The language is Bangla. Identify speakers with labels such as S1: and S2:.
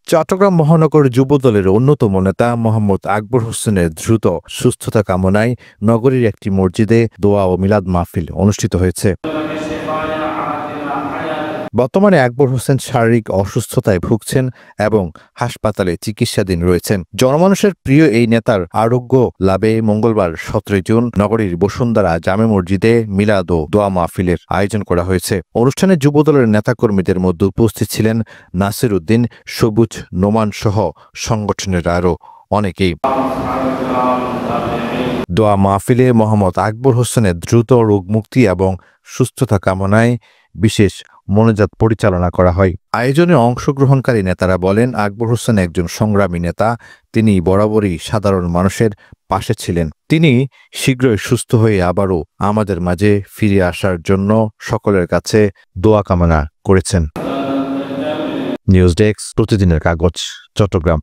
S1: চট্টগ্রাম মহানগর যুবদলের অন্যতম নেতা মোহাম্মদ আকবর হোসেনের দ্রুত সুস্থতা কামনায় নগরীর একটি মসজিদে দোয়া ও মিলাদ মাহফিল অনুষ্ঠিত হয়েছে। বর্তমানে আকবর হোসেন শারীরিক অসুস্থতায় ভুগছেন এবং হাসপাতালে চিকিৎসাধীন রয়েছেন। জনমানুষের প্রিয় এই নেতার আরোগ্য লাভে মঙ্গলবার 17 জুন নগরীর বসুন্ধরা জামে মসজিদে মিলাদ ও দোয়া মাহফিলের আয়োজন করা হয়েছে। অনুষ্ঠানে যুবদলের নেতাকর্মীদের মধ্যে উপস্থিত ছিলেন নাসির উদ্দিন, সবুজ, নোমান সহ সংগঠনের আরও অনেকেই। দোয়া মাহফিলে মোহাম্মদ আকবর হোসেনের দ্রুত রোগমুক্তি এবং সুস্থতা কামনায় বিশেষ মোনাজাত পরিচালনা করা হয়। আয়োজনে অংশগ্রহণকারী নেতারা বলেন, আকবর হোসেন একজন সংগ্রামী নেতা। তিনি বরাবরই সাধারণ মানুষের পাশে ছিলেন। তিনি শীঘ্রই সুস্থ হয়ে আবারও আমাদের মাঝে ফিরে আসার জন্য সকলের কাছে দোয়া কামনা করেছেন। নিউজ ডেস্ক, প্রতিদিনের কাগজ, চট্টগ্রাম।